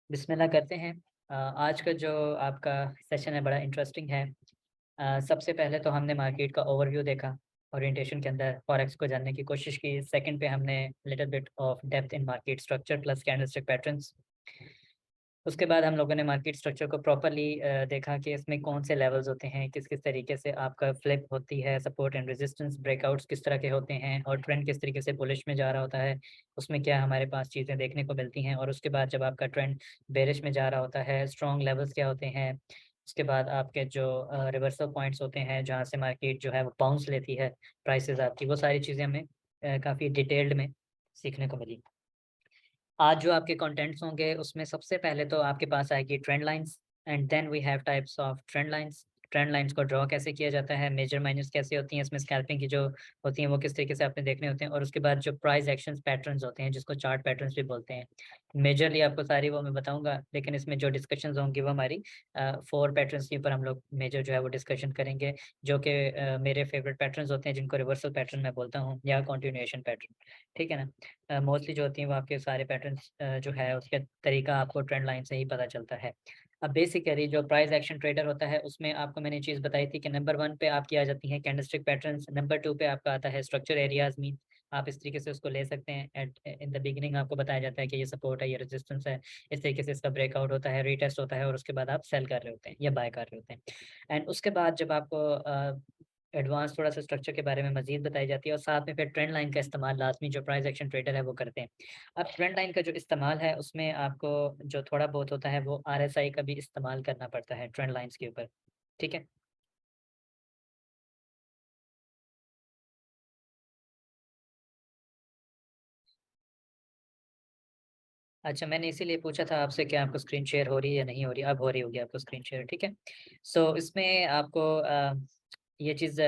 बिस्मिल्लाह करते हैं। आज का जो आपका सेशन है बड़ा इंटरेस्टिंग है। सबसे पहले तो हमने मार्केट का ओवरव्यू देखा, ओरिएंटेशन के अंदर फॉरेक्स को जानने की कोशिश की। सेकंड पे हमने little bit of depth in market structure plus candlestick patterns. उसके बाद हम लोगों ने मार्केट स्ट्रक्चर को प्रॉपर्ली देखा कि इसमें कौन से लेवल्स होते हैं, किस-किस तरीके से आपका फ्लिप होती है, सपोर्ट एंड रेजिस्टेंस, ब्रेकआउट्स किस तरह के होते हैं और ट्रेंड किस तरीके से बुलिश में जा रहा होता है, उसमें क्या हमारे पास चीज़ें देखने को मिलती हैं। और उसके बाद जब आपका ट्रेंड बेरिश में जा रहा होता है, स्ट्रॉन्ग लेवल्स क्या होते हैं। उसके बाद आपके जो रिवर्सल पॉइंट्स होते हैं, जहाँ से मार्केट जो है वो बाउंस लेती है प्राइसेज़ आपकी, वो सारी चीज़ें हमें काफ़ी डिटेल्ड में सीखने को मिली। आज जो आपके कंटेंट्स होंगे उसमें सबसे पहले तो आपके पास आएगी trend lines and then we have types of trend lines. Trend lines को ड्रॉ कैसे किया जाता है, मेजर माइनस कैसे होती हैं, इसमें स्कैल्पिंग की जो होती हैं वो किस तरीके से आपने देखने होते हैं। और उसके बाद जो प्राइस एक्शंस पैटर्न्स होते हैं जिसको चार्ट पैटर्न्स भी बोलते हैं। मेजरली आपको सारी वो मैं बताऊंगा, लेकिन इसमें जो डिस्कशंस होंगी वो हमारी 4 पैटर्न्स के ऊपर हम लोग मेजर जो है वो डिस्कशन करेंगे, जो कि मेरे फेवरेट पैटर्न्स होते हैं जिनको रिवर्सल पैटर्न मैं बोलता हूँ या कंटिन्यूएशन पैटर्न। ठीक है ना? मोस्टली जो होती हैं वो आपके सारे पैटर्न्स जो है उसका तरीका आपको ट्रेंड लाइन से ही पता चलता है। अब बेसिकली जो प्राइस एक्शन ट्रेडर होता है उसमें आपको मैंने चीज़ बताई थी कि नंबर 1 पे आपकी आ जाती हैं कैंडलस्टिक पैटर्न्स, नंबर 2 पे आपका आता है स्ट्रक्चर एरियाज़ मीन आप इस तरीके से उसको ले सकते हैं। एट इन द बिगिनिंग आपको बताया जाता है कि ये सपोर्ट है, ये रेजिस्टेंस है, इस तरीके से इसका ब्रेकआउट होता है, रीटेस्ट होता है और उसके बाद आप सेल कर रहे होते हैं या बाय कर रहे होते हैं। एंड उसके बाद जब आपको एडवांस थोड़ा-सा स्ट्रक्चर के बारे में मज़ीद बताई जाती है और साथ में फिर ट्रेंड लाइन का इस्तेमाल लाज़मी जो प्राइस एक्शन ट्रेडर है वो करते हैं। अब ट्रेंड लाइन का जो इस्तेमाल है उसमें आपको जो थोड़ा बहुत होता है वो आरएसआई का भी इस्तेमाल करना पड़ता है ट्रेंड लाइन्स के ऊपर। ठीक है? अच्छा, मैंने इसीलिए पूछा था आपसे कि आपको स्क्रीन शेयर हो रही है या नहीं हो रही? अब हो रही होगी आपको स्क्रीन शेयर, ठीक है? सो इसमें आपको ये चीज़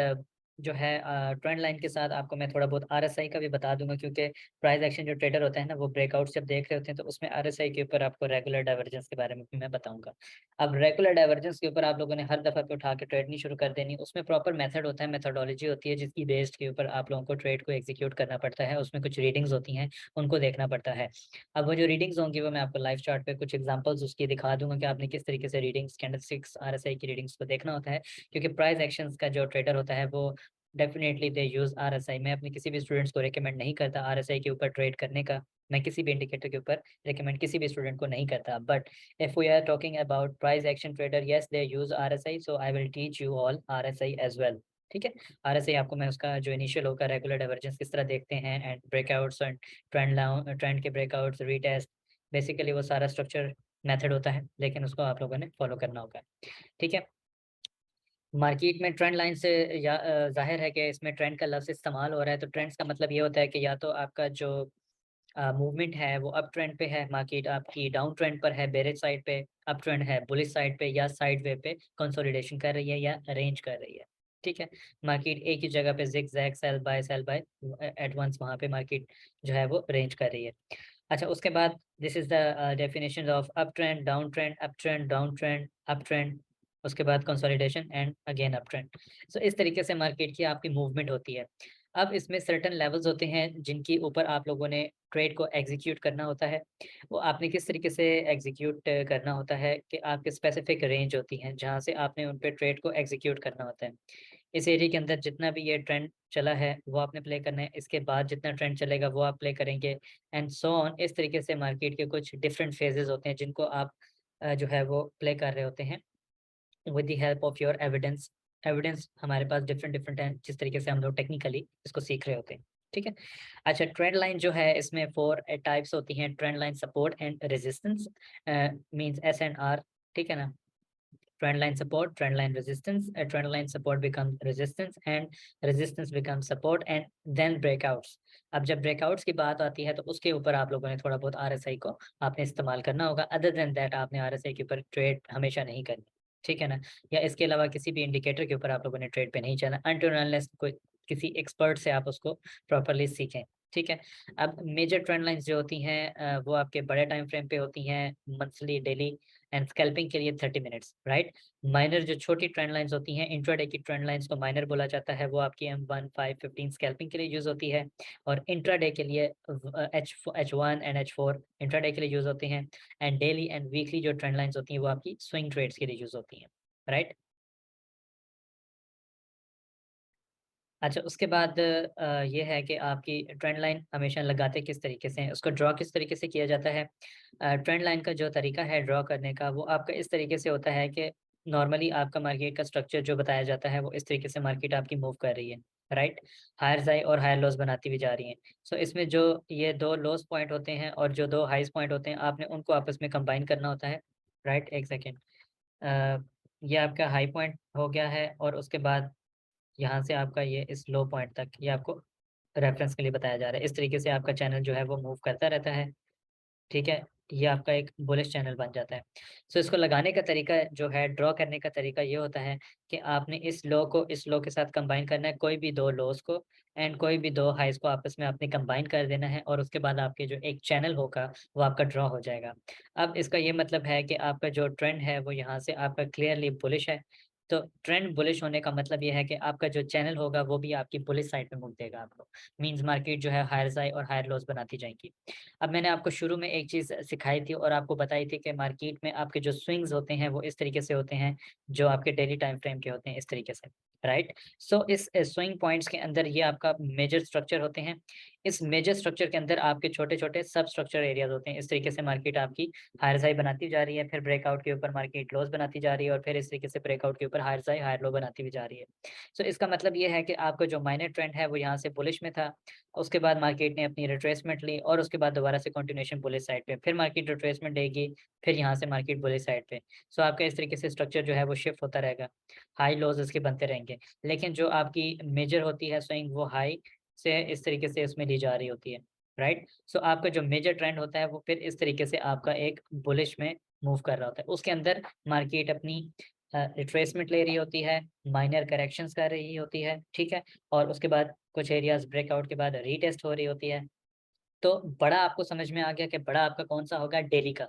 जो है ट्रेंड लाइन के साथ आपको मैं थोड़ा बहुत आरएसआई का भी बता दूँगा, क्योंकि प्राइस एक्शन जो ट्रेडर होते हैं ना, वो ब्रेकआउट्स जब देख रहे होते हैं, तो उसमें आरएसआई के ऊपर आपको रेगुलर डाइवर्जेंस के बारे में भी मैं बताऊँगा। अब रेगुलर डाइवर्जेंस के ऊपर आप लोगों ने हर दफ़ा पे उठा के ट्रेड नहीं शुरू कर देनी, उसमें प्रॉपर मेथड होता है, मेथोडोलॉजी होती है, जिसकी बेस्ड के ऊपर आप लोगों को ट्रेड को एग्ज़ीक्यूट करना पड़ता है, उसमें कुछ रीडिंग्स होती हैं, उनको देखना पड़ता है। अब वो जो रीडिंग्स होंगी वो मैं आपको लाइव चार्ट पे कुछ एग्जांपल्स उसकी दिखा दूँगा कि आपने किस तरीके से रीडिंग्स कैंडलस्टिक्स आरएसआई की रीडिंग्स को देखना होता है। क्योंकि प्राइस एक्शंस का जो ट्रेडर होता है वो डेफिनिटली दे यूज़ आरएसआई। मैं अपने किसी भी स्टूडेंट्स को रिकमेंड नहीं करता आरएसआई के ऊपर ट्रेड करने का। मैं किसी भी इंडिकेटर के ऊपर रिकमेंड किसी भी स्टूडेंट को नहीं करता। But if we are talking about price action trader, yes they use RSI, so I will teach you all RSI as well. ठीक है? आरएसआई आपको मैं उसका जो इनिशियल होगा रेगुलर डाइवर्जेंस किस तरह देखते हैं एंड ब्रेकआउट्स एंड ट्रेंड के ब्रेकआउट्स, रीटेस्ट, बेसिकली वो सारा स्ट्रक्चर मेथड होता है, लेकिन उसको आप लोगों ने फॉलो करना होगा। ठीक है? मार्केट में ट्रेंड लाइन से या ज़ाहिर है कि इसमें ट्रेंड का लफ्ज़ इस्तेमाल हो रहा है, तो ट्रेंड्स का मतलब ये होता है कि या तो आपका जो मूवमेंट है वो अप ट्रेंड पे है, मार्केट आपकी डाउन ट्रेंड पर है, बेयरिश साइड पे, अप ट्रेंड है बुलिश साइड पे, या साइडवे पे कंसोलिडेशन कर रही है या रेंज कर रही है। ठीक है? मार्केट एक ही जगह पे zigzag sell buy at once वहाँ पे मार्केट जो है वो रेंज कर रही है। अच्छा, उसके बाद this is the definition of up trend, down trend, up trend, down trend, up trend, उसके बाद consolidation and again up trend. So इस तरीके से मार्केट की आपकी मूवमेंट होती है। अब इसमें सर्टेन लेवल्स होते हैं जिनके ऊपर आप लोगों ने ट्रेड को एग्ज़ीक्यूट करना होता है। वो आपने किस तरीके से एग्ज़ीक्यूट करना होता है कि आपकी स्पेसिफिक रेंज होती है, जहाँ से आपने उन पे ट्रेड को एग्ज़ीक्यूट करना होता है। इस एरिया के अंदर जितना भी ये ट्रेंड चला है, वो आपने प्ले करना है, इसके बाद जितना ट्रेंड चलेगा वो आप प्ले करेंगे एंड सो ऑन। इस तरीके से मार्केट के कुछ डिफरेंट फेजेज़ होते हैं जिनको आप जो है वो प्ले कर रहे होते हैं with the help of your evidence. Evidence हमारे पास डिफरेंट डिफरेंट हैं, जिस तरीके से हम लोग टेक्निकली इसको सीख रहे होते हैं। ठीक है? अच्छा, ट्रेंड लाइन जो है इसमें 4 टाइप्स होती हैं, trend line support and resistance means S and R. ठीक है ना? Trend line support, trend line resistance, a trend line support becomes resistance and resistance becomes support and then breakouts। अब जब breakouts की बात आती है तो उसके ऊपर आप लोगों ने थोड़ा बहुत आरएसआई को आपने इस्तेमाल करना होगा। अदर देन दैट आपने आरएसआई के ऊपर ट्रेड हमेशा नहीं करनी। ठीक है ना? या इसके अलावा किसी भी इंडिकेटर के ऊपर आप लोगों ने ट्रेड पे नहीं चलना अनटिल अनलेस कोई किसी एक्सपर्ट से आप उसको प्रॉपर्ली सीखें। ठीक है। अब मेजर ट्रेंड लाइंस जो होती हैं वो आपके बड़े टाइम फ्रेम पे होती हैं, मंथली, डेली एंड स्कैल्पिंग के लिए 30 मिनट्स, राइट। माइनर जो छोटी ट्रेंड लाइंस होती हैं, इंट्राडे की ट्रेंड लाइंस को माइनर बोला जाता है, वो आपकी M1, 5, 15 स्कैल्पिंग के लिए यूज होती है। और इंट्राडे के लिए H1 एंड H4 इंट्राडे के लिए यूज होते हैं। एंड डेली एंड वीकली जो ट्रेंड लाइंस होती हैं वो आपकी स्विंग ट्रेड्स के लिए यूज होती हैं, राइट। अच्छा, उसके बाद ये है कि आपकी ट्रेंड लाइन हमेशा लगाते किस तरीके से हैं, उसको ड्रॉ किस तरीके से किया जाता है। ट्रेंड लाइन का जो तरीका है ड्रॉ करने का, वो आपका इस तरीके से होता है कि नॉर्मली आपका मार्केट का स्ट्रक्चर जो बताया जाता है, वो इस तरीके से मार्केट आपकी मूव कर रही है, राइट। हायर हाई और हायर लॉस बनाती हुई जा रही है। सो इसमें जो ये 2 लोस पॉइंट होते हैं और जो 2 हाईज़ पॉइंट होते हैं, आपने उनको आपस में कंबाइन करना होता है, राइट। 1 सेकंड। ये आपका हाई पॉइंट हो गया है और उसके बाद यहाँ से आपका ये इस लो पॉइंट तक, ये आपको रेफरेंस के लिए बताया जा रहा है। इस तरीके से आपका चैनल जो है वो मूव करता रहता है, ठीक है? ये आपका एक बुलिश चैनल बन जाता है। सो इसको लगाने का तरीका जो है, ड्रॉ करने का तरीका ये होता है कि आपने इस लो को इस लो के साथ कंबाइन करना है, कोई भी 2 लोज़ को एंड कोई भी 2 हाईज़ को आपस में आपने कंबाइन कर देना है और उसके बाद आपके जो एक चैनल होगा, वो आपका ड्रॉ हो जाएगा। अब इसका ये मतलब है कि आपका जो ट्रेंड है, वो यहाँ से आपका क्लियरली बुलिश है। तो ट्रेंड बुलिश होने का मतलब ये है कि आपका जो चैनल होगा, वो भी आपकी बुलिश साइड पे मूव देगा आपको। मीन्स मार्केट जो है हायर हाई और हायर लोज़ बनाती जाएँगी। अब मैंने आपको शुरू में एक चीज़ सिखाई थी और आपको बताई थी कि मार्केट में आपके जो स्विंग्स होते हैं वो इस तरीके से होते हैं, जो आपके डेली टाइम फ्रेम के होते हैं इस तरीके से, राइट? सो इस स्विंग पॉइंट्स के अंदर ये आपका मेजर स्ट्रक्चर होते हैं। इस मेजर स्ट्रक्चर के अंदर आपके छोटे-छोटे सब स्ट्रक्चर एरियाज़ होते हैं। इस तरीके से मार्केट आपकी हायर हाई बनाती जा रही है, फिर ब्रेकआउट के ऊपर मार्केट लोज़ बनाती जा रही है और फिर इस तरीके से ब्रेकआउट के ऊपर हायर हाई, हायर लो बनाती हुई जा रही है। सो इसका मतलब ये है कि आपका जो माइनर ट्रेंड है वो यहाँ से बुलिश में था, उसके बाद मार्केट ने अपनी रिट्रेसमेंट ली और उसके बाद दोबारा से कंटिन्यूएशन बुलिश साइड पे, फिर मार्केट रिट्रेसमेंट लेगी, फिर यहाँ से मार्केट बुलिश साइड पे। सो आपका इस तरीके से स्ट्रक्चर जो है वो शिफ्ट होता रहेगा। हाई लोज़ इसके बनते रहेंगे। लेकिन जो आपकी मेजर होती है स्विंग, वो हाई से इस तरीके से इसमें ली जा रही होती है, राइट? सो आपका जो मेजर ट्रेंड होता है वो फिर इस तरीके से आपका एक बुलिश में मूव कर रहा होता है। उसके अंदर मार्केट अपनी रिट्रेसमेंट ले रही होती है, माइनर करेक्शंस कर रही होती है, ठीक है? और उसके बाद कुछ एरियाज़ ब्रेकआउट के बाद रीटेस्ट हो रही होती है। तो बड़ा आपको समझ में आ गया कि बड़ा आपका कौन-सा होगा, डेली का।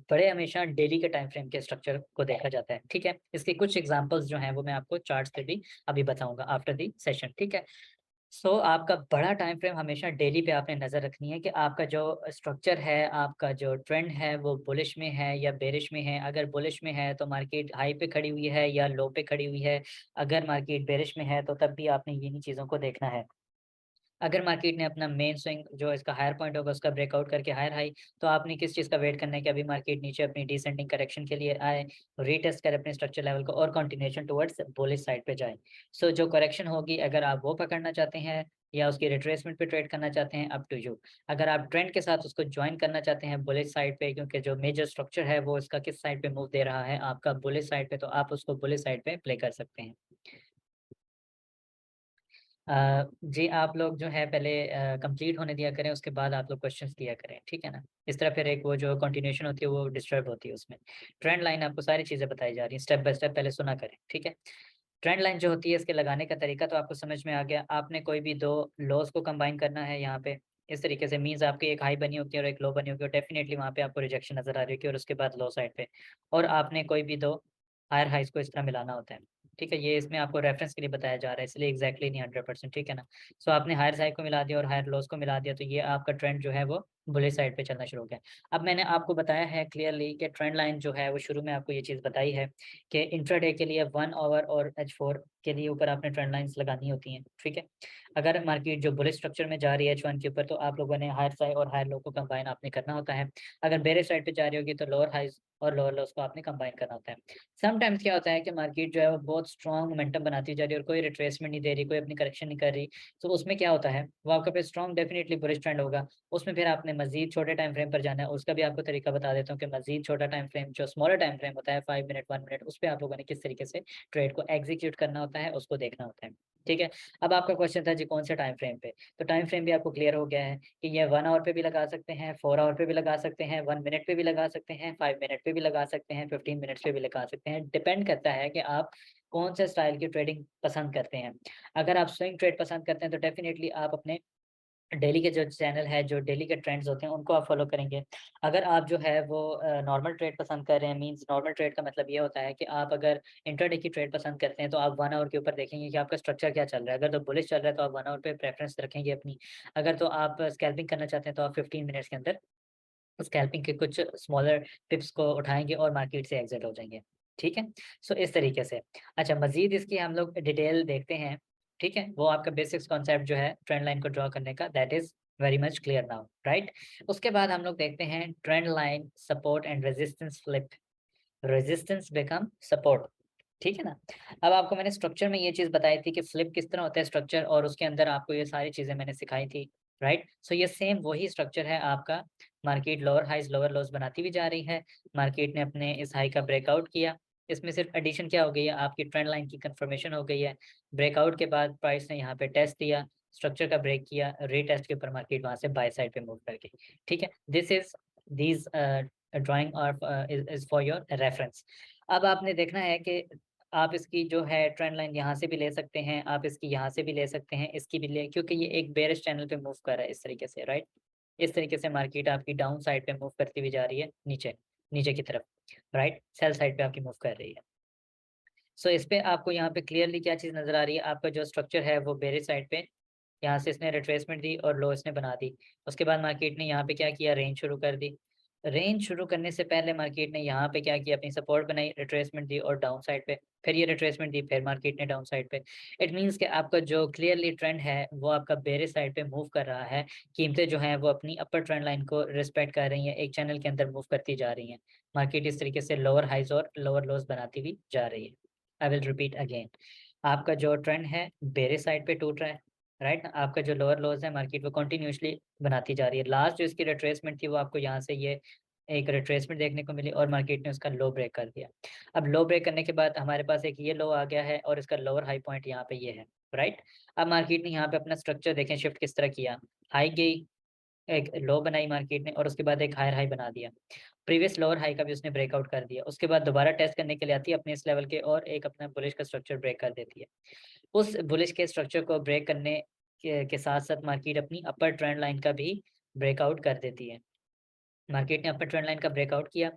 बड़े हमेशा डेली के टाइम फ्रेम के स्ट्रक्चर को देखा जाता है, ठीक है? इसके कुछ एग्ज़ाम्पल्स जो हैं वो मैं आपको चार्ट्स पे भी अभी बताऊँगा आफ्टर द सेशन, ठीक है? सो आपका बड़ा टाइम फ्रेम हमेशा डेली पे आपने नज़र रखनी है कि आपका जो स्ट्रक्चर है, आपका जो ट्रेंड है वो बुलिश में है या बेरिश में है। अगर बुलिश में है तो मार्केट हाई पे खड़ी हुई है या लो पे खड़ी हुई है। अगर मार्केट बेरिश में है तो तब भी आपने इन्हीं चीज़ों को देखना है। अगर मार्केट ने अपना मेन स्विंग जो इसका हायर पॉइंट होगा उसका ब्रेकआउट करके हायर हाई, तो आपने किस चीज़ का वेट करना है कि अभी मार्केट नीचे अपनी डिसेंडिंग करेक्शन के लिए आए, रीटेस्ट करे अपने स्ट्रक्चर लेवल को और कंटिन्यूएशन टुवर्ड्स बुलिश साइड पे जाए। सो जो करेक्शन होगी अगर आप वो पकड़ना चाहते हैं या उसकी रिट्रेसमेंट पे ट्रेड करना चाहते हैं, अप टू यू। अगर आप ट्रेंड के साथ उसको जॉइन करना चाहते हैं बुलिश साइड पे, क्योंकि जो मेजर स्ट्रक्चर है वो इसका किस साइड पे मूव दे रहा है आपका बुलिश साइड पे, तो आप उसको बुलिश साइड पे प्ले कर सकते हैं। जी, आप लोग जो है पहले कंप्लीट होने दिया करें, उसके बाद आप लोग क्वेश्चंस किया करें, ठीक है ना? इस तरह फिर एक वो जो कंटिन्यूएशन होती है, वो डिस्टर्ब होती है उसमें। ट्रेंड लाइन आपको सारी चीज़ें बताई जा रही हैं, स्टेप बाय स्टेप पहले सुना करें, ठीक है? ट्रेंड लाइन जो होती है, इसके लगाने का तरीका तो आपको समझ में आ गया। आपने कोई भी 2 लॉज़ को कंबाइन करना है यहाँ पे, इस तरीके से मीन्स आपकी एक हाई बनी होगी और एक लो बनी होगी और डेफिनिटली वहाँ पे आपको रिजेक्शन नज़र आ रही होगी और उसके बाद लो साइड पे। और आपने कोई भी 2 हायर हाइज़ को इस तरह मिलाना होता है। ठीक है? ये इसमें आपको रेफ़रेंस के लिए बताया जा रहा है, इसलिए एग्ज़ैक्टली नहीं 100% ठीक है ना? सो आपने हायर हाई को मिला दिया और हायर लोज़ को मिला दिया, तो ये आपका ट्रेंड जो है वो बुलिश साइड पे चलना शुरू हो गया। अब मैंने आपको बताया है क्लियरली कि ट्रेंड लाइन जो है वो शुरू में आपको ये चीज़ बताई है कि इंट्राडे के लिए 1 ऑवर और H4 के लिए ऊपर आपने ट्रेंड लाइन्स लगानी होती हैं, ठीक है? अगर मार्केट जो बुलिश स्ट्रक्चर में जा रही है H1 के ऊपर, तो आप लोगों ने हायर हाई और हायर लो को कंबाइन आपने करना होता है। अगर बेरिश साइड पे जा रही होगी तो लोअर हाइज़ और लोअर लोज़ को आपने कंबाइन करना होता है। समटाइम्स क्या होता है कि मार्केट जो है वो बहुत स्ट्रॉन्ग मोमेंटम बनाती जा रही है और कोई रिट्रेसमेंट नहीं दे रही, कोई अपनी करेक्शन नहीं कर रही। तो उसमें क्या होता है, वो आपका फिर स्ट्रॉन्ग डेफिनिटली बुलिश ट्रेंड होगा। उसमें फिर आपने मज़ीद छोटे टाइम फ्रेम पर जाना है, उसका भी आपको तरीका बता देता हूँ कि मज़ीद छोटा टाइम फ्रेम जो स्मॉलर टाइम फ्रेम होता है 5 मिनट, 1 मिनट, उस पे आप लोगों ने किस तरीके से ट्रेड को एग्ज़ीक्यूट करना होता है, उसको देखना होता है। ठीक है? अब आपका क्वेश्चन था जी कौन से टाइम फ्रेम पे? तो टाइम फ्रेम भी आपको क्लियर हो गया है कि ये 1 आवर पे भी लगा सकते हैं, 4 आवर पे भी लगा सकते हैं, 1 मिनट पे भी लगा सकते हैं, 5 मिनट पे भी लगा सकते हैं, 15 मिनट्स पे भी लगा सकते हैं। डिपेंड करता है कि आप कौन से स्टाइल की ट्रेडिंग पसंद करते हैं। अगर आप स्विंग ट्रेड पसंद करते हैं तो डेफ़िनिटली आप अपने डेली के जो चैनल है, जो डेली के ट्रेंड्स होते हैं, उनको आप फॉलो करेंगे। अगर आप जो है वो नॉर्मल ट्रेड पसंद कर रहे हैं, मीन्स नॉर्मल ट्रेड का मतलब ये होता है कि आप अगर इंट्राडे की ट्रेड पसंद करते हैं, तो आप 1 आवर के ऊपर देखेंगे कि आपका स्ट्रक्चर क्या चल रहा है। अगर तो बुलिश चल रहा है, तो आप 1 आवर पे प्रेफ़रेंस रखेंगे अपनी। अगर तो आप स्कैल्पिंग करना चाहते हैं, तो आप 15 मिनट्स के अंदर स्कैल्पिंग के कुछ स्मॉलर टिप्स को उठाएँगे और मार्केट से एग्ज़िट हो जाएँगे, ठीक है? सो इस तरीके से। अच्छा, मज़ीद इसकी हम लोग डिटेल देखते हैं, ठीक है? वो आपका बेसिक्स कॉन्सेप्ट जो है ट्रेंड लाइन को ड्रॉ करने का, that is very much clear now, right? उसके बाद हम लोग देखते हैं trend line, support and resistance flip, resistance become support, ठीक है ना? अब आपको मैंने स्ट्रक्चर में ये चीज़ बताई थी कि फ्लिप किस तरह होता है स्ट्रक्चर, और उसके अंदर आपको ये सारी चीज़ें मैंने सिखाई थी, राइट? सो ये सेम वही स्ट्रक्चर है आपका। Market lower highs, lower lows बनाती हुई जा रही है। मार्केट ने अपने इस हाई का ब्रेकआउट किया। इसमें सिर्फ एडिशन क्या हो गई है, आपकी ट्रेंड लाइन की कंफर्मेशन हो गई है। ब्रेकआउट के बाद प्राइस ने यहाँ पे टेस्ट दिया, स्ट्रक्चर का ब्रेक किया, रीटेस्ट के ऊपर मार्केट वहाँ से बाय साइड पे मूव कर गई, ठीक है? This is these drying of is for your reference. अब आपने देखना है कि आप इसकी जो है ट्रेंड लाइन यहाँ से भी ले सकते हैं, आप इसकी यहाँ से भी ले सकते हैं, इसकी भी ले, क्योंकि ये एक बेयरिश चैनल पे मूव कर रहा है इस तरीके से, राइट? इस तरीके से मार्केट आपकी डाउन साइड पे मूव करती हुई जा रही है नीचे, नीचे की तरफ, राइट? सेल साइड पे आपकी मूव कर रही है। सो इस पे आपको यहाँ पे क्लियरली क्या चीज़ नज़र आ रही है, आपका जो स्ट्रक्चर है वो बेयरिश साइड पे, यहाँ से इसने रिट्रेसमेंट दी और लो इसने बना दी। उसके बाद मार्केट ने यहाँ पे क्या किया, रेंज शुरू कर दी। रेंज शुरू करने से पहले मार्केट ने यहाँ पे क्या किया, अपनी सपोर्ट बनाई, रिट्रेसमेंट दी और डाउन साइड पे, फिर ये रिट्रेसमेंट दी, फिर मार्केट ने डाउन साइड पे। इट मीन्स कि आपका जो क्लियरली ट्रेंड है, वो आपका बेयरिश साइड पे मूव कर रहा है। कीमतें जो हैं वो अपनी अपर ट्रेंड लाइन को रिस्पेक्ट कर रही हैं, एक चैनल के अंदर मूव करती जा रही हैं। मार्केट इस तरीके से लोअर हाइज़ और लोअर लोज़ बनाती हुई जा रही है। आई विल रिपीट अगेन, आपका जो ट्रेंड है बेयरिश साइड पे टूट रहा है, राइट? आपका जो लोअर लोज़ है, मार्केट वो कंटिन्यूअसली बनाती जा रही है। लास्ट जो इसकी रिट्रेसमेंट थी, वो आपको यहाँ से ये एक रिट्रेसमेंट देखने को मिली और मार्केट ने उसका लो ब्रेक कर दिया। अब लो ब्रेक करने के बाद हमारे पास एक ये लो आ गया है और इसका लोअर हाई पॉइंट यहाँ पे ये है, राइट? अब मार्केट ने यहाँ पे अपना स्ट्रक्चर देखें शिफ्ट किस तरह किया। हाई गई, एक लो बनाई मार्केट ने और उसके बाद एक हायर हाई बना दिया। प्रीवियस लोअर हाई का भी उसने ब्रेकआउट कर दिया। उसके बाद दोबारा टेस्ट करने के लिए आती है अपने इस लेवल के और एक अपना बुलिश का स्ट्रक्चर ब्रेक कर देती है। उस बुलिश के स्ट्रक्चर को ब्रेक करने के साथ-साथ मार्केट अपनी अपर ट्रेंड लाइन का भी ब्रेकआउट कर देती है। मार्केट ने अपर ट्रेंड लाइन का ब्रेकआउट किया।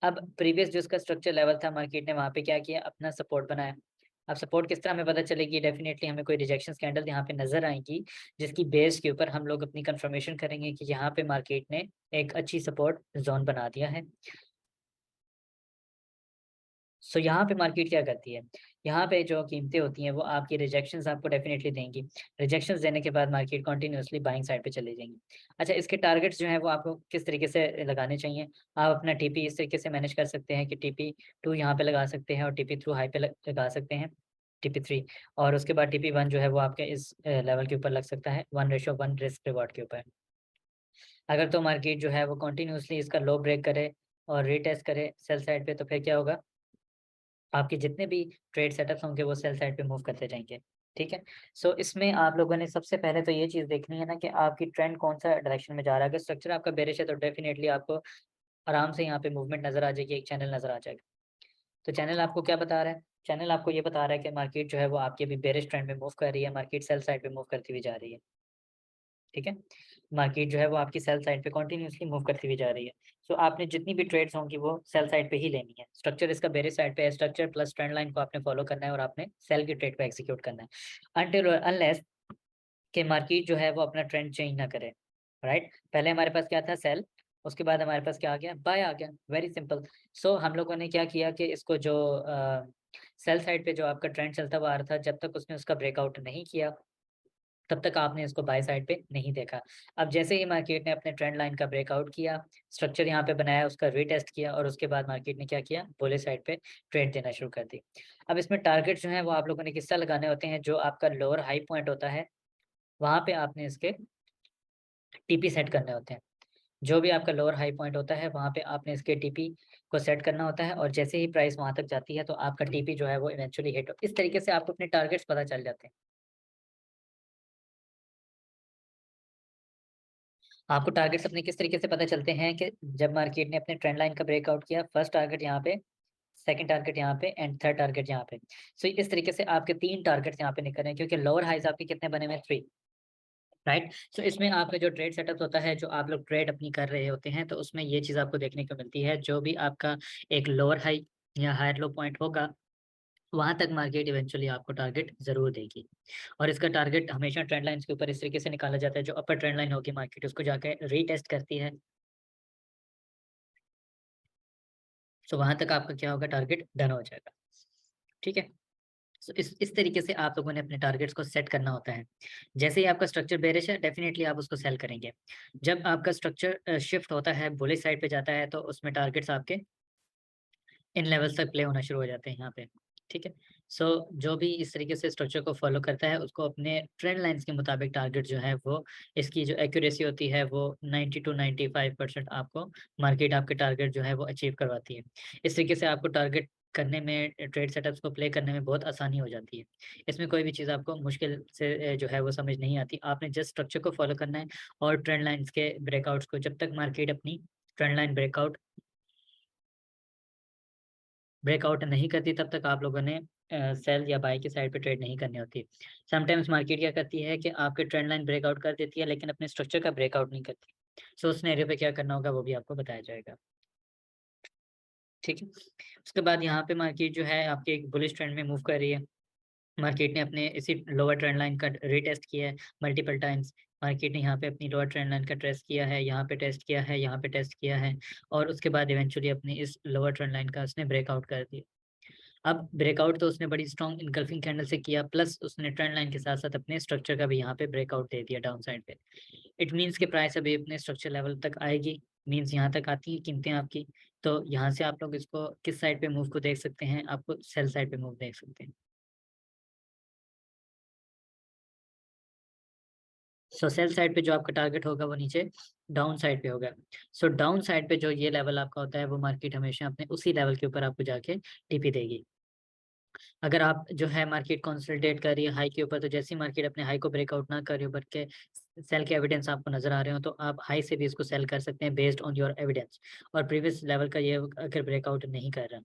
अब प्रीवियस जो इसका स्ट्रक्चर लेवल था, मार्केट ने वहाँ पे क्या किया, अपना सपोर्ट बनाया। अब सपोर्ट किस तरह हमें पता चलेगी, डेफिनिटली हमें कोई रिजेक्शंस कैंडल यहाँ पे नज़र आएँगी, जिसकी बेस के ऊपर हम लोग अपनी कंफर्मेशन करेंगे कि यहाँ पे मार्केट ने एक अच्छी सपोर्ट ज़ोन बना दिया है। सो यहाँ पे मार्केट क्या करती है, यहाँ पे जो कीमतें होती हैं वो आपकी रिजेक्शंस आपको डेफ़िनेटली देंगी। रिजेक्शंस देने के बाद मार्केट कंटीन्यूअसली बाइंग साइड पे चली जाएँगी। अच्छा, इसके टारगेट्स जो हैं वो आपको किस तरीके से लगाने चाहिए? आप अपना टीपी इस तरीके से मैनेज कर सकते हैं कि टीपी 2 यहाँ पे लगा सकते हैं और टीपी थ्रू हाई पे लगा सकते हैं, टीपी 3, और उसके बाद टीपी 1 जो है वो आपके इस लेवल के ऊपर लग सकता है 1:1 रिस्क रिवार्ड के ऊपर। अगर तो मार्केट जो है वो कंटीन्यूअसली इसका लो ब्रेक करे और रीटेस्ट करे सेल साइड पे, तो फिर क्या होगा? आपके जितने भी ट्रेड सेटअप्स होंगे वो सेल साइड पे मूव करते जाएँगे, ठीक है? सो इसमें आप लोगों ने सबसे पहले तो ये चीज़ देखनी है ना कि आपकी ट्रेंड कौन-सा डायरेक्शन में जा रहा है। अगर स्ट्रक्चर आपका बेरिश है तो डेफिनिटली आपको आराम से यहाँ पे मूवमेंट नज़र आ जाएगी, एक चैनल नज़र आ जाएगा। तो चैनल आपको क्या बता रहा है? चैनल आपको ये बता रहा है कि मार्केट जो है वो आपकी अभी बेरिश ट्रेंड में मूव कर रही है, मार्केट सेल साइड पे मूव करती हुई जा रही है। ठीक है? मार्केट जो है वो आपकी सेल साइड पे कंटीन्यूअसली मूव करती हुई जा रही है। सो आपने जितनी भी ट्रेड्स होंगी वो सेल साइड पे ही लेनी है। स्ट्रक्चर इसका बेरिश साइड पे है, स्ट्रक्चर प्लस ट्रेंड लाइन को आपने फॉलो करना है और आपने सेल की ट्रेड को एग्ज़ीक्यूट करना है। अनटिल और अनलेस कि मार्केट जो है वो अपना ट्रेंड चेंज ना करे, राइट? पहले हमारे पास क्या था, सेल, उसके बाद हमारे पास क्या आ गया, बाय आ गया, वेरी सिंपल। सो हम लोगों ने क्या किया कि इसको जो सेल साइड पे जो आपका ट्रेंड चलता हुआ आ रहा था, जब तक उसने उसका ब्रेकआउट नहीं किया, तब तक आपने इसको बाय साइड पे नहीं देखा। अब जैसे ही मार्केट ने अपने ट्रेंड लाइन का ब्रेकआउट किया, स्ट्रक्चर यहाँ पे बनाया, उसका रीटेस्ट किया और उसके बाद मार्केट ने क्या किया, बुलिश साइड पे ट्रेड देना शुरू कर दी। अब इसमें टारगेट्स जो हैं वो आप लोगों ने किस तरह लगाने होते हैं, जो आपका लोअर हाई पॉइंट होता है, वहाँ पे आपने इसके टीपी सेट करने होते हैं। जो भी आपका लोअर हाई पॉइंट होता है, वहाँ पे आपने इसके टीपी को सेट करना होता है और जैसे ही प्राइस वहाँ तक जाती है, तो आपका टीपी जो है वो इवेंचुअली हिट हो, इस तरीके से आपको अपने टारगेट्स पता चल जाते हैं। आपको टारगेट्स अपने किस तरीके से पता चलते हैं कि जब मार्केट ने अपने ट्रेंड लाइन का ब्रेकआउट किया, फर्स्ट टारगेट यहाँ पे, सेकंड टारगेट यहाँ पे एंड थर्ड टारगेट यहाँ पे। सो इस तरीके से आपके 3 टारगेट्स यहाँ पे निकल रहे हैं, क्योंकि लोअर हाइज़ आपके कितने बने हुए हैं, 3, राइट। सो इसमें आपका जो ट्रेड सेटअप होता है, जो आप लोग ट्रेड अपनी कर रहे होते हैं, तो उसमें ये चीज़ आपको देखने को मिलती है, जो भी आपका एक लोअर हाई या हायर लो पॉइंट होगा, वहाँ तक मार्केट इवेंचुअली आपको टारगेट ज़रूर देगी। और इसका टारगेट हमेशा ट्रेंड लाइन्स के ऊपर इस तरीके से निकाला जाता है, जो अपर ट्रेंड लाइन होगी मार्केट उसको जाके रीटेस्ट करती है। सो वहाँ तक आपका क्या होगा, टारगेट डन हो जाएगा। ठीक है? सो इस तरीके से आप लोगों ने अपने टारगेट्स को सेट करना होता है। जैसे ही आपका स्ट्रक्चर बेरिश है, डेफिनिटली आप उसको सेल करेंगे। जब आपका स्ट्रक्चर शिफ्ट होता है, बुलिश साइड पे जाता है, तो उसमें टारगेट्स आपके इन लेवल्स तक प्ले होना शुरू हो जाते हैं यहाँ पे, ठीक है? सो जो भी इस तरीके से स्ट्रक्चर को फ़ॉलो करता है, उसको अपने ट्रेंड लाइन्स के मुताबिक टारगेट जो है वो, इसकी जो एक्यूरेसी होती है वो 90 टू 95% आपको मार्केट आपके टारगेट जो है वो अचीव करवाती है। इस तरीके से आपको टारगेट करने में, ट्रेड सेटअप्स को प्ले करने में बहुत आसानी हो जाती है। इसमें कोई भी चीज़ आपको मुश्किल से जो है वो समझ नहीं आती। आपने जस्ट स्ट्रक्चर को फ़ॉलो करना है और ट्रेंड लाइन्स के ब्रेकआउट्स को, जब तक मार्केट अपनी ट्रेंड लाइन ब्रेकआउट नहीं करती, तब तक आप लोगों ने सेल या बाय की साइड पे ट्रेड नहीं करनी होती। समटाइम्स मार्केट क्या करती है कि आपके ट्रेंड लाइन ब्रेकआउट कर देती है, लेकिन अपने स्ट्रक्चर का ब्रेकआउट नहीं करती। सो उस सिनेरियो पे क्या करना होगा, वो भी आपको बताया जाएगा। ठीक है? उसके बाद यहाँ पे मार्केट जो है आपकी एक बुलिश ट्रेंड में मूव कर रही है। मार्केट ने अपने इसी लोअर ट्रेंड लाइन का रीटेस्ट किया है मल्टीपल टाइम्स। मार्केट ने यहाँ पे अपनी लोअर ट्रेंड लाइन का टेस्ट किया है, यहाँ पे टेस्ट किया है, यहाँ पे टेस्ट किया है, और उसके बाद इवेंचुअली अपनी इस लोअर ट्रेंड लाइन का उसने ब्रेकआउट कर दिया। अब ब्रेकआउट तो उसने बड़ी स्ट्रॉन्ग इनगल्फिंग कैंडल से किया, प्लस उसने ट्रेंड लाइन के साथ-साथ अपने स्ट्रक्चर का भी यहाँ पे ब्रेकआउट दे दिया डाउन साइड पे। इट मीन्स कि प्राइस अभी अपने स्ट्रक्चर लेवल तक आएगी, मीन्स यहाँ तक आती हैं कीमतें आपकी, तो यहाँ से आप लोग इसको किस साइड पे मूव को देख सकते हैं, आपको सेल साइड पे मूव देख सकते हैं। सो सेल साइड पे जो आपका टारगेट होगा वो नीचे डाउन साइड पे होगा। सो डाउन साइड पे जो ये लेवल आपका होता है, वो मार्केट हमेशा अपने उसी लेवल के ऊपर आपको जाके टीपी देगी। अगर आप जो है मार्केट कंसोलिडेट कर रही है हाई के ऊपर, तो जैसे ही मार्केट अपने हाई को ब्रेकआउट ना कर रही हो, बल्कि सेल के एविडेंस आपको नज़र आ रहे हो, तो आप हाई से भी इसको सेल कर सकते हैं बेस्ड ऑन योर एविडेंस। और प्रीवियस लेवल का ये अगर ब्रेकआउट नहीं कर रहा,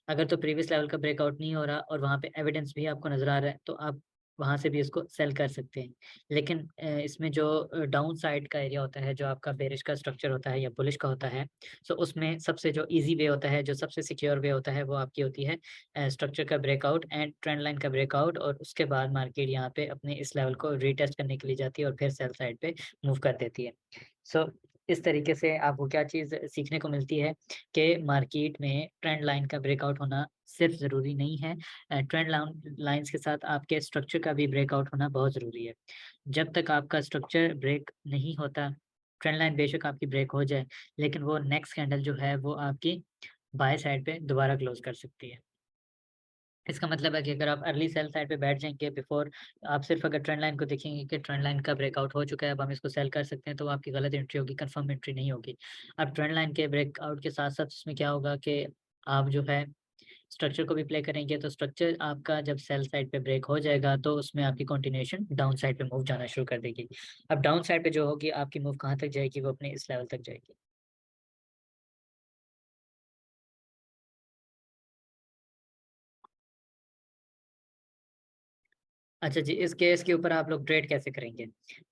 अगर तो प्रीवियस लेवल का ब्रेकआउट नहीं हो रहा और वहाँ पे एविडेंस भी आपको नज़र आ रहा है, तो आप वहाँ से भी इसको सेल कर सकते हैं। लेकिन इसमें जो डाउन साइड का एरिया होता है, जो आपका बेरिश का स्ट्रक्चर होता है या बुलिश का होता है, सो उसमें सबसे जो ईज़ी वे होता है, जो सबसे सिक्योर वे होता है, वो आपकी होती है स्ट्रक्चर का ब्रेकआउट एंड ट्रेंड लाइन का ब्रेकआउट, और उसके बाद मार्केट यहाँ पे अपने इस लेवल को रीटेस्ट करने के लिए जाती है और फिर सेल साइड पे मूव कर देती है। सो इस तरीके से आपको क्या चीज़ सीखने को मिलती है कि मार्केट में ट्रेंड लाइन का ब्रेकआउट होना सिर्फ ज़रूरी नहीं है, ट्रेंड लाइन्स के साथ आपके स्ट्रक्चर का भी ब्रेकआउट होना बहुत ज़रूरी है। जब तक आपका स्ट्रक्चर ब्रेक नहीं होता, ट्रेंड लाइन बेशक आपकी ब्रेक हो जाए, लेकिन वो नेक्स्ट कैंडल जो है वो आपकी बाय साइड पे दोबारा क्लोज़ कर सकती है। इसका मतलब है कि अगर आप अर्ली सेल साइड पे बैठ जाएँगे बिफोर, आप सिर्फ़ अगर ट्रेंड लाइन को देखेंगे कि ट्रेंड लाइन का ब्रेकआउट हो चुका है, अब हम इसको सेल कर सकते हैं, तो वो आपकी गलत एंट्री होगी, कन्फर्म एंट्री नहीं होगी। अब ट्रेंड लाइन के ब्रेकआउट के साथ-साथ उसमें क्या होगा कि आप जो है स्ट्रक्चर को भी प्ले करेंगे, तो स्ट्रक्चर आपका जब सेल साइड पे ब्रेक हो जाएगा, तो उसमें आपकी कंटिन्यूएशन डाउन साइड पे मूव जाना शुरू कर देगी। अब डाउन साइड पे जो होगी, आपकी मूव कहाँ तक जाएगी, वो अपने इस लेवल तक जाएगी। अच्छा जी, इस केस के ऊपर आप लोग ट्रेड कैसे करेंगे?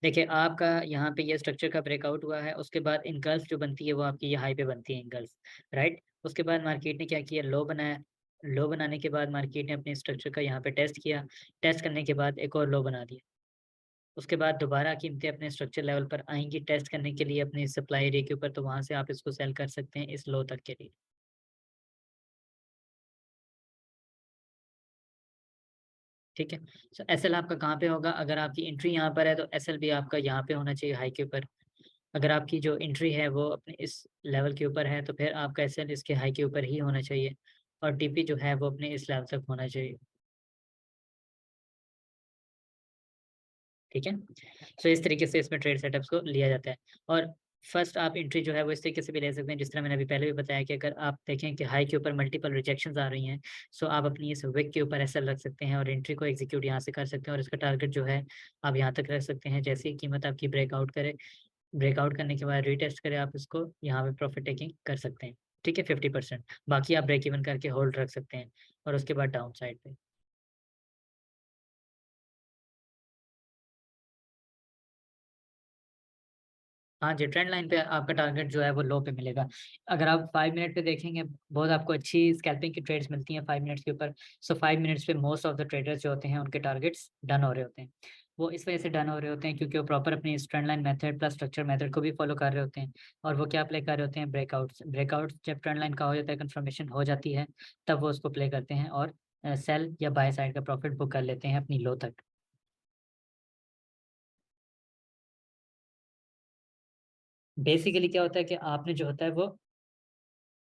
देखिए, आपका यहाँ पे ये स्ट्रक्चर का ब्रेकआउट हुआ है, उसके बाद इनगल्फ जो बनती है, वो आपकी ये हाई पे बनती है इनगल्फ, राइट? उसके बाद मार्केट ने क्या किया, लो बनाया, लो बनाने के बाद मार्केट ने अपने स्ट्रक्चर का यहाँ पे टेस्ट किया, टेस्ट करने के बाद एक और लो बना दिया। उसके बाद दोबारा कीमतें अपने स्ट्रक्चर लेवल पर आएँगी टेस्ट करने के लिए अपनी सप्लाई एरिया के ऊपर, तो वहाँ से आप इसको सेल कर सकते हैं इस लो तक के लिए। ठीक है? सो एसएल आपका कहाँ पे होगा? अगर आपकी एंट्री यहाँ पर है, तो एसएल भी आपका यहाँ पे होना चाहिए हाई के ऊपर। अगर आपकी जो एंट्री है वो अपने इस लेवल के ऊपर है, तो फिर आपका एसएल इसके हाई के ऊपर ही होना चाहिए, और टीपी जो है वो अपने इस लेवल तक होना चाहिए। ठीक है? सो इस तरीके से इसमें ट्रेड सेटअप्स को लिया जाता है, और फर्स्ट आप एंट्री जो है वो इस तरीके से भी ले सकते हैं, जिस तरह मैंने अभी पहले भी बताया कि अगर आप देखें कि हाई के ऊपर मल्टीपल रिजेक्शंस आ रही हैं, सो आप अपनी इस विक के ऊपर एसएल रख सकते हैं और एंट्री को एग्जीक्यूट यहाँ से कर सकते हैं, और इसका टारगेट जो है आप यहाँ तक रख सकते हैं। जैसे ही कीमत आपकी ब्रेकआउट करे, ब्रेकआउट करने के बाद रीटेस्ट करे, आप इसको यहाँ पे प्रॉफिट टेकिंग कर सकते हैं। ठीक है? 50%, बाकी आप ब्रेक इवन करके होल्ड रख सकते हैं, और उसके बाद डाउन साइड पे। हाँ जी, ट्रेंड लाइन पे आपका टारगेट जो है वो लो पे मिलेगा। अगर आप 5 मिनट पे देखेंगे, बहुत आपको अच्छी स्कैल्पिंग की ट्रेड्स मिलती हैं 5 मिनट्स के ऊपर। सो 5 मिनट्स पे मोस्ट ऑफ द ट्रेडर्स जो होते हैं उनके टारगेट्स डन हो रहे होते हैं। वो इस वजह से डन हो रहे होते हैं क्योंकि वो प्रॉपर अपनी इस trend line method plus structure method को भी फॉलो कर रहे होते हैं। और वो क्या प्ले कर रहे होते हैं, ब्रेकआउट्स। ब्रेकआउट्स जब ट्रेंड लाइन का हो जाता है, कन्फर्मेशन हो जाती है, तब वो उसको प्ले करते हैं और सेल या बाय साइड का प्रॉफिट बुक कर लेते हैं अपनी लो तक। बेसिकली क्या होता है कि आपने जो होता है वो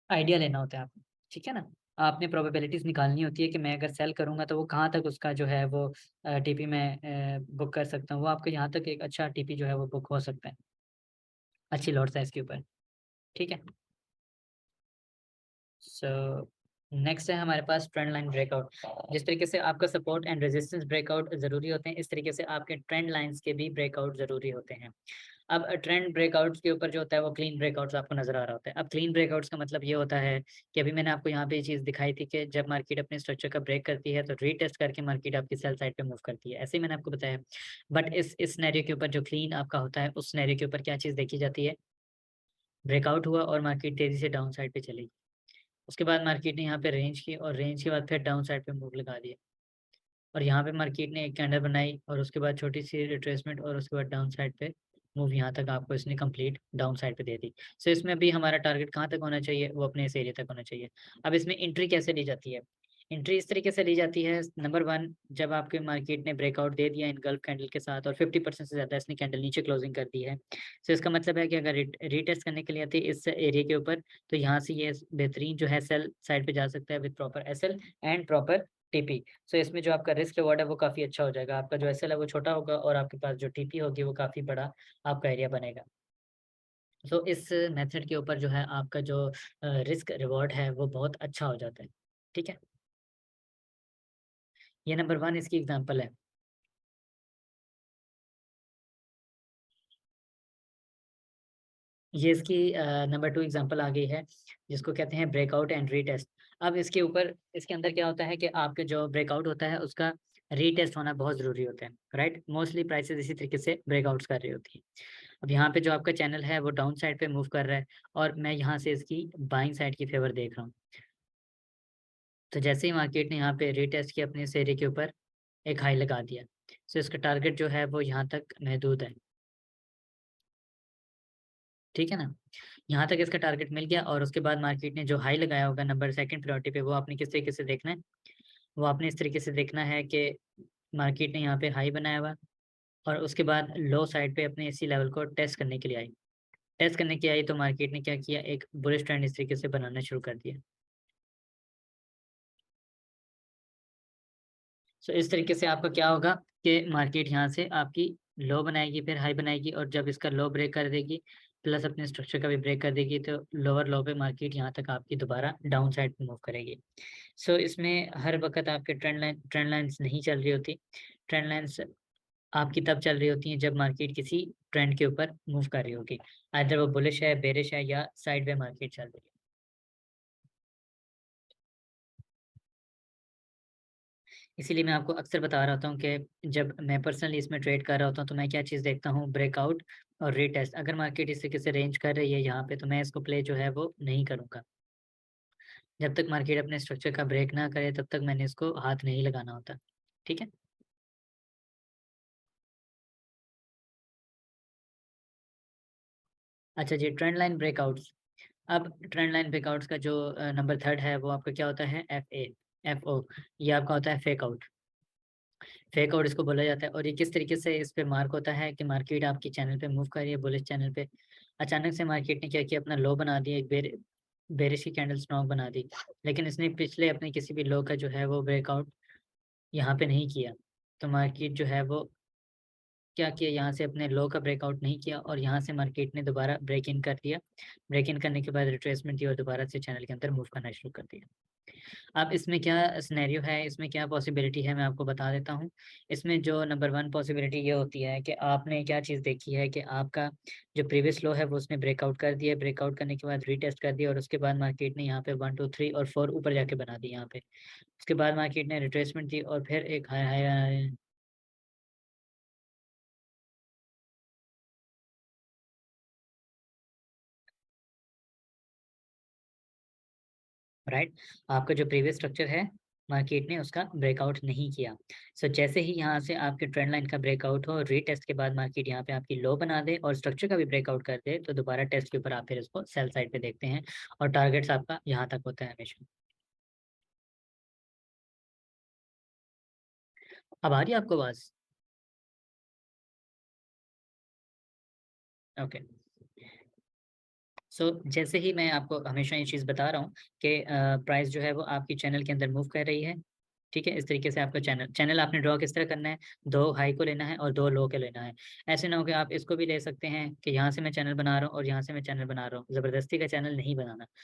आइडिया लेना होता है आपको, ठीक है ना? आपने प्रोबेबिलिटीज़ निकालनी होती है कि मैं अगर सेल करूँगा तो वो कहाँ तक उसका जो है वो टीपी मैं बुक कर सकता हूँ। वो आपको यहाँ तक एक अच्छा टीपी जो है वो बुक हो सकता है, अच्छी लॉट साइज़ के ऊपर, ठीक है? सो नेक्स्ट है हमारे पास ट्रेंड लाइन ब्रेकआउट। जिस तरीके से आपका सपोर्ट एंड रेजिस्टेंस ब्रेकआउट ज़रूरी होते हैं, इस तरीके से आपके ट्रेंड लाइन्स के भी ब्रेकआउट ज़रूरी होते हैं। अब ट्रेंड ब्रेकआउट्स के ऊपर जो होता है वो क्लीन ब्रेकआउट्स आपको नज़र आ रहा होता है। अब क्लीन ब्रेकआउट्स का मतलब ये होता है कि अभी मैंने आपको यहाँ पे ये चीज़ दिखाई थी कि जब मार्केट अपने स्ट्रक्चर का ब्रेक करती है तो रीटेस्ट करके मार्केट आपकी सेल साइड पे मूव करती है। ऐसे ही मैंने आपको बताया। बट इस सिनेरियो के ऊपर जो क्लीन आपका होता है, उस सिनेरियो के ऊपर क्या चीज़ देखी जाती है, ब्रेकआउट हुआ और मार्केट तेज़ी से डाउन साइड पे चली। उसके बाद मार्केट ने यहाँ पे रेंज की और रेंज के बाद फिर डाउन साइड पे मूव लगा दिया। और यहाँ पे मार्केट ने एक कैंडल बनाई और उसके बाद छोटी-सी रिट्रेसमेंट और उसके बाद डाउन साइड पे मूव यहाँ तक आपको इसने कंप्लीट डाउन साइड पे दे दी। सो इसमें अभी हमारा टारगेट कहाँ तक होना चाहिए? वो अपने इस एरिया तक होना चाहिए। अब इसमें एंट्री कैसे ली जाती है? एंट्री इस तरीके से ली जाती है, नंबर 1, जब आपके मार्केट ने ब्रेकआउट दे दिया इनगल्फ कैंडल के साथ और 50% से ज़्यादा इसने कैंडल नीचे क्लोजिंग कर दी है। सो इसका मतलब है कि अगर रीटेस्ट करने के लिए आती है इस एरिया के ऊपर, तो यहाँ से ये बेहतरीन जो है सेल साइड पे जा सकता है with proper SL and proper TP. So इसमें जो आपका रिस्क रिवॉर्ड है वो काफ़ी अच्छा हो जाएगा। आपका जो एसएल है वो छोटा होगा और आपके पास जो टीपी होगी वो काफ़ी बड़ा आपका एरिया बनेगा। सो इस मेथड के ऊपर जो है आपका जो रिस्क रिवॉर्ड है वो बहुत अच्छा हो जाता है। ठीक है? ये नंबर 1 इसकी एग्ज़ाम्पल है। ये इसकी नंबर 2 एग्ज़ाम्पल आ गई है, जिसको कहते हैं ब्रेकआउट एंड रीटेस्ट। अब इसके ऊपर इसके अंदर क्या होता है कि आपके जो ब्रेकआउट होता है उसका रीटेस्ट होना बहुत ज़रूरी होता है, राइट? मोस्टली प्राइसेज़ इसी तरीके से ब्रेकआउट्स कर रही होती हैं। अब यहाँ पे जो आपका चैनल है वो डाउन साइड पे मूव कर रहा है और मैं यहाँ से इसकी बाइंग साइड की फ़ेवर देख रहा हूँ। तो जैसे ही मार्केट ने यहाँ पे रीटेस्ट किया अपने इस एरिया के ऊपर एक हाई लगा दिया। सो इसका टारगेट जो है वो यहाँ तक महदूद है, ठीक है ना? यहाँ तक इसका टारगेट मिल गया और उसके बाद मार्केट ने जो हाई लगाया होगा नंबर 2nd प्रायोरिटी पे वो आपने किस तरीके से देखना है? वो आपने इस तरीके से देखना है कि मार्केट ने यहाँ पे हाई बनाया हुआ और उसके बाद लो साइड पे अपने इसी लेवल को टेस्ट करने के लिए आई। टेस्ट करने के आई तो मार्केट ने क्या किया, एक बुलिश ट्रेंड इस तरीके से बनाना शुरू कर दिया। सो इस तरीके से आपका क्या होगा कि मार्केट यहाँ से आपकी लो बनाएगी, फिर हाई बनाएगी और जब इसका लो ब्रेक कर देगी, प्लस अपने स्ट्रक्चर का भी ब्रेक कर देगी, तो लोअर लो पे मार्केट यहाँ तक आपकी दोबारा डाउन साइड पे मूव करेगी। सो इसमें हर वक़्त आपके ट्रेंड लाइन्स नहीं चल रही होती। ट्रेंड लाइन्स आपकी तब चल रही होती हैं जब मार्केट किसी ट्रेंड के ऊपर मूव कर रही होगी। आइदर वो बुलिश है, बेरिश है या साइडवे मार्केट चल रही है। इसीलिए मैं आपको अक्सर बता रहा होता हूँ कि जब मैं पर्सनली इसमें ट्रेड कर रहा होता हूँ, तो मैं क्या चीज़ देखता हूँ, ब्रेकआउट और रीटेस्ट। अगर मार्केट इस तरीके से रेंज कर रही है यहाँ पे, तो मैं इसको प्ले जो है वो नहीं करूँगा। जब तक मार्केट अपने स्ट्रक्चर का ब्रेक ना करे, तब तक मैंने इसको हाथ नहीं लगाना होता। ठीक है? अच्छा जी, ट्रेंड लाइन ब्रेकआउट्स। अब ट्रेंड लाइन ब्रेकआउट्स का जो नंबर 3 है, वो आपका क्या होता है, एफओ। ये आपका होता है फेक आउट। फेक आउट इसको बोला जाता है और ये किस तरीके से इस पे मार्क होता है कि मार्केट आपकी चैनल पे मूव कर रही है, बुलिश चैनल पे। अचानक से मार्केट ने क्या किया, अपना लो बना दिया, एक बेरिश की कैंडल स्ट्रॉन्ग बना दी। लेकिन इसने पिछले अपने किसी भी लो का जो है वो ब्रेकआउट यहाँ पे नहीं किया। तो मार्केट जो है वो क्या किया, यहाँ से अपने लो का ब्रेकआउट नहीं किया और यहाँ से मार्केट ने दोबारा ब्रेक इन कर दिया। ब्रेक इन करने के बाद रिट्रेसमेंट दी और दोबारा से चैनल के अंदर मूव करना शुरू कर दिया। अब इसमें क्या सिनेरियो है, इसमें क्या पॉसिबिलिटी है, मैं आपको बता देता हूँ। इसमें जो नंबर 1 पॉसिबिलिटी ये होती है कि आपने क्या चीज़ देखी है कि आपका जो प्रीवियस लो है वो उसने ब्रेकआउट कर दिया, ब्रेकआउट करने के बाद रीटेस्ट कर दिया और उसके बाद मार्केट ने यहाँ पे 1, 2, 3 और 4 ऊपर जाके बना दी यहाँ पे। उसके बाद मार्केट ने रिट्रेसमेंट दी और फिर एक हाई हाई हाई राइट? आपका जो प्रीवियस स्ट्रक्चर है, मार्केट ने उसका ब्रेकआउट नहीं किया। सो जैसे ही यहाँ से आपके ट्रेंड लाइन का ब्रेकआउट हो, रीटेस्ट के बाद मार्केट यहाँ पे आपकी लो बना दे और स्ट्रक्चर का भी ब्रेकआउट कर दे, तो दोबारा टेस्ट के ऊपर आप फिर इसको सेल साइड पे देखते हैं और टारगेट्स आपका यहाँ तक होता है हमेशा। अब आ रही है आपको आवाज़? ओके। सो जैसे ही मैं आपको हमेशा ये चीज़ बता रहा हूँ कि प्राइस जो है वो आपकी चैनल के अंदर मूव कर रही है, ठीक है? इस तरीके से आपका चैनल चैनल आपने ड्रॉ किस तरह करना है, 2 हाई को लेना है और 2 लो को लेना है। ऐसे ना हो कि आप इसको भी ले सकते हैं कि यहाँ से मैं चैनल बना रहा हूँ और यहाँ से मैं चैनल बना रहा हूँ, ज़बरदस्ती का चैनल नहीं बनाना।